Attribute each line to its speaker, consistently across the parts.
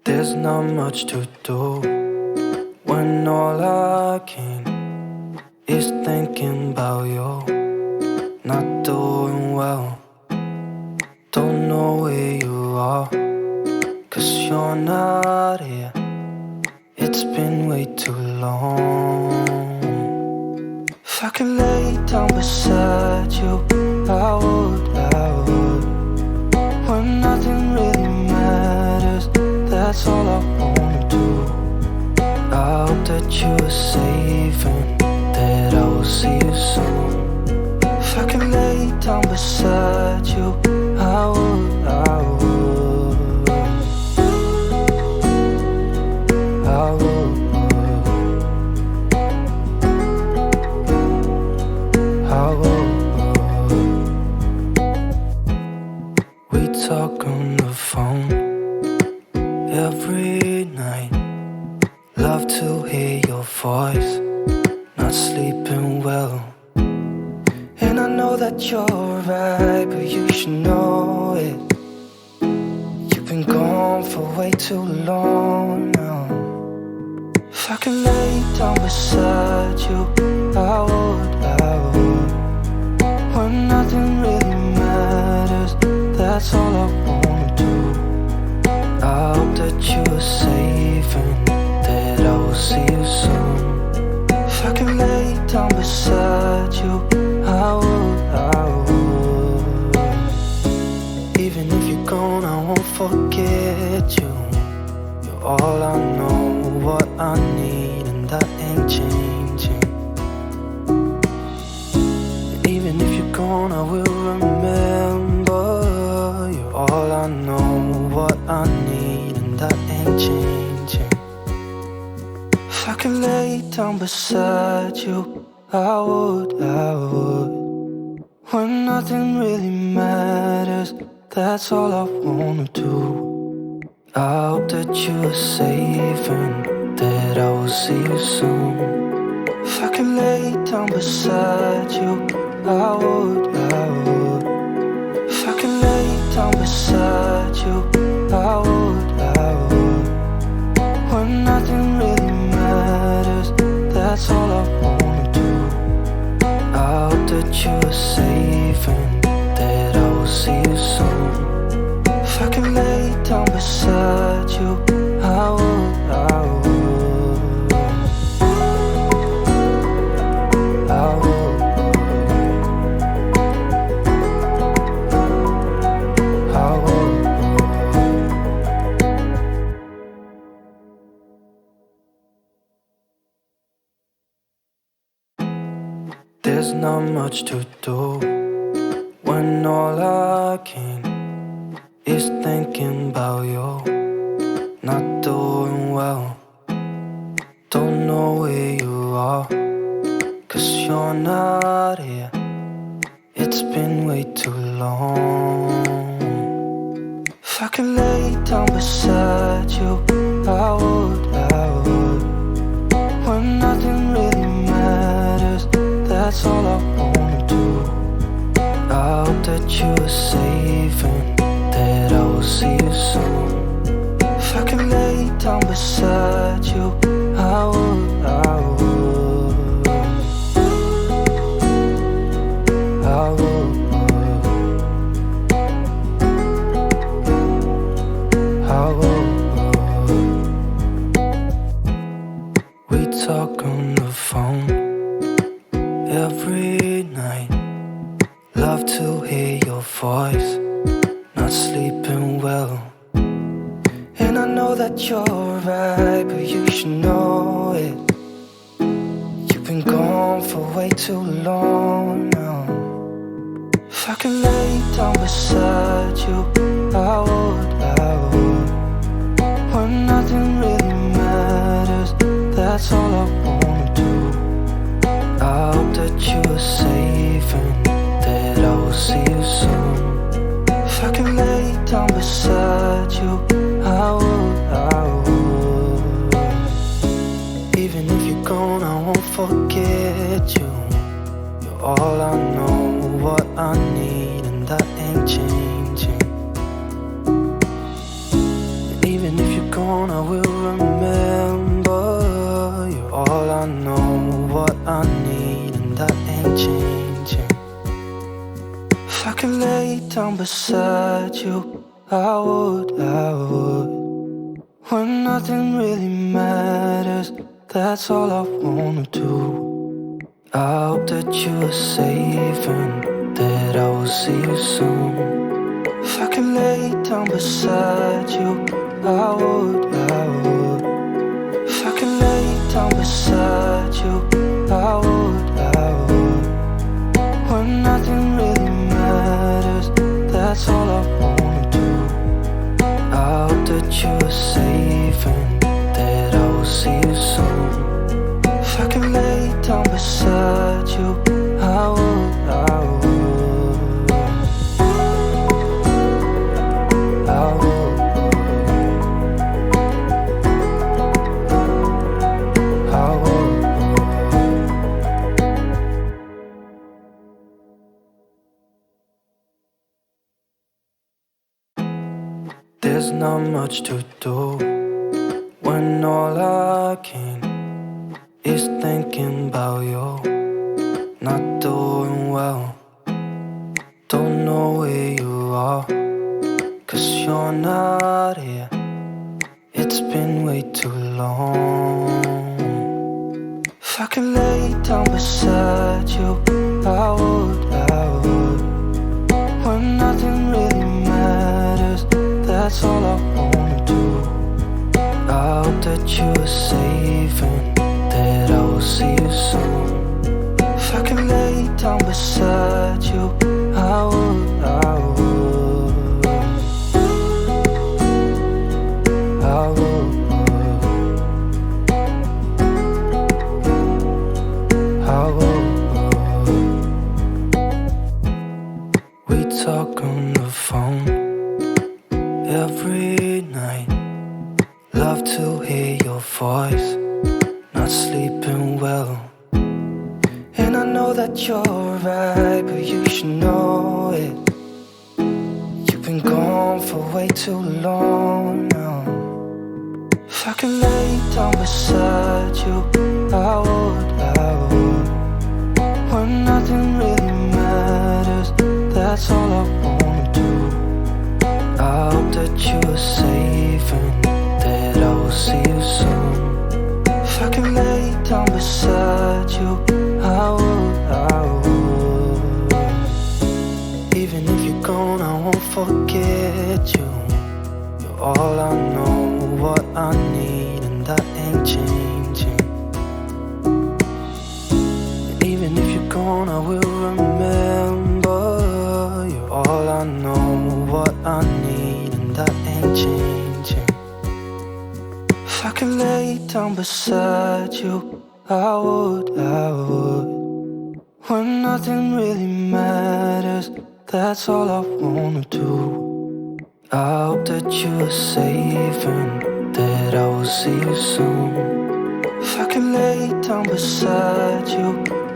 Speaker 1: There's not much to do when all I can is thinking about you. Not doing well, don't know where you are, 'cause you're not here. It's been way too long. If I could lay down beside you, I would. When nothing really matters, that's all I wanna do. I hope that you are safe and that I will see you soon. If I could lay down beside you, I would. I would. We talk on the phone every night. Love to hear your voice. Not sleeping well, and I know that you're right, but you should know it. You've been gone for way too long now. If I could lay down beside you, I would. When nothing really matters, that's all I wanna do. I hope that you are safe and that I will see you soon. If I could lay down beside you, I would. Even if you're gone, I won't forget you. You're all I know, what I need, and that ain't changing. Even if you're gone, I will remember. You're all I know, what I need, and that ain't changing. If I could lay down beside you, I would. When nothing really matters, that's all I wanna do. I hope that you are safe and that I will see you soon. If I could lay down beside you, I would. If I could lay down beside you, I would. When nothing really matters, that's all I wanna do. I hope that you are safe and that I will see you soon. If I could lay down beside you, I would. I would. There's not much to do when all I can is thinking about you. Not doing well, don't know where you are, 'cause you're not here. It's been way too long. If I could lay down beside you, I would. When nothing really matters, that's all I wanna do. I hope that you are safe and that I will see you soon. If I could lay down beside you, I would. I would. I would. We talk on the phone every night. Love to hear your voice. Not sleeping well, and I know that you're right, but you should know it. You've been gone for way too long now. If I could lay down beside you, I would. When nothing really matters, that's all I wanna do. I hope that you are safe and that I will see you soon. If I could lay down beside you, I would. Even if you're gone, I won't forget you. You're all I know, what I need, and that ain't changing. Even if you're gone, I will remember. You're all I know, what I need, and that ain't changing. If I could lay down beside you, I would. When nothing really matters, that's all I wanna do. I hope that you are safe and that I will see you soon. If I could lay down beside you, I would. If I could lay down beside you, I would. When nothing really matters, that's all I wanna do. I hope that you are safe and that I will see you soon. If I could lay down beside you, I would. I would. There's not much to do when all I can is thinking about you. Not doing well, don't know where you are, 'cause you're not here. It's been way too long. If I could lay down beside you, I would. When nothing really matters, that's all I wanna do. I hope that you are safe and that I will see you soon. If I could lay down beside you, I would. I would. I would. I would. We talk on the phone every night. Love to hear your voice. Not sleeping well, and I know that you're right, but you should know it. You've been gone for way too long now. If I could lay down beside you, I would. When nothing really matters, that's all I wanna do. I hope that you are safe and that I will see you soon. If I could lay down beside you, I would. Even if you're gone, I won't forget you. You're all I know, what I need, and that ain't changing. And even if you're gone, I will remember. You're all I know, what I need, and that ain't changing. If I could lay down beside you, I would. When nothing really matters, that's all I wanna do. I hope that you are safe and that I will see you soon. If I could lay down beside you,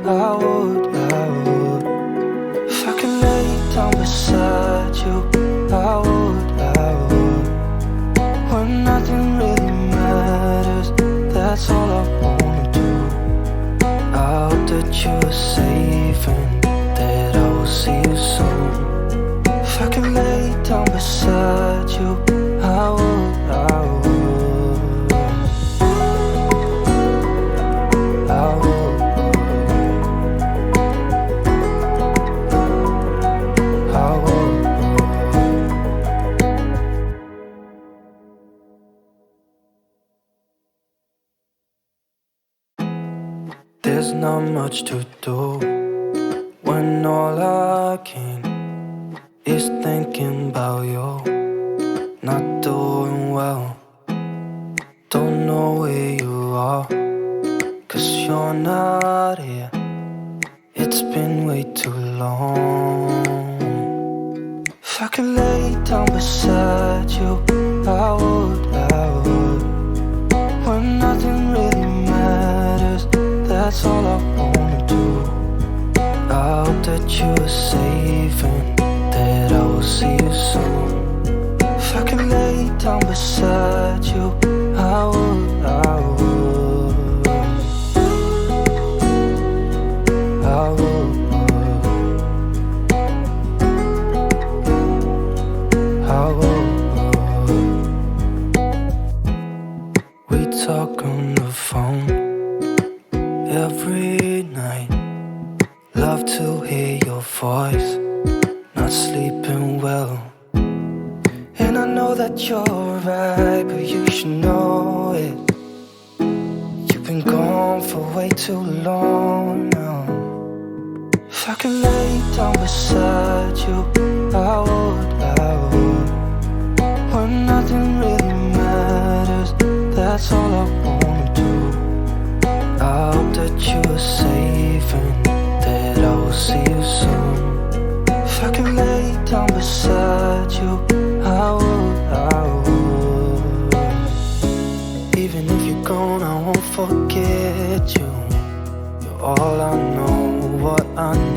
Speaker 1: I would. If I could lay down beside you, I would. When nothing really matters, that's all I wanna do. I hope that you are safe and that I will see you soon. If I could lay down beside you, I would. I would. I would. I would. There's not much to do when all I can is thinking about you. Not doing well, don't know where you are, 'cause you're not here. It's been way too long. If I could lay down beside you, I would. When nothing really matters, that's all I wanna do. I hope that you are safe and that I will see you soon. If I could lay down beside beside you, I would, I would, I would, I would. We talk on the phone every night. Love to hear your voice. Not sleeping well. And I know that you're right, but you should know it. You've been gone for way too long now. If I could lay down beside you, I would, I would. When nothing really matters, that's all I wanna do. I hope that you are safe and that I will see you soon. If I could lay down beside you, I would, I would. Even if you're gone, I won't forget you. You're all I know, what I know.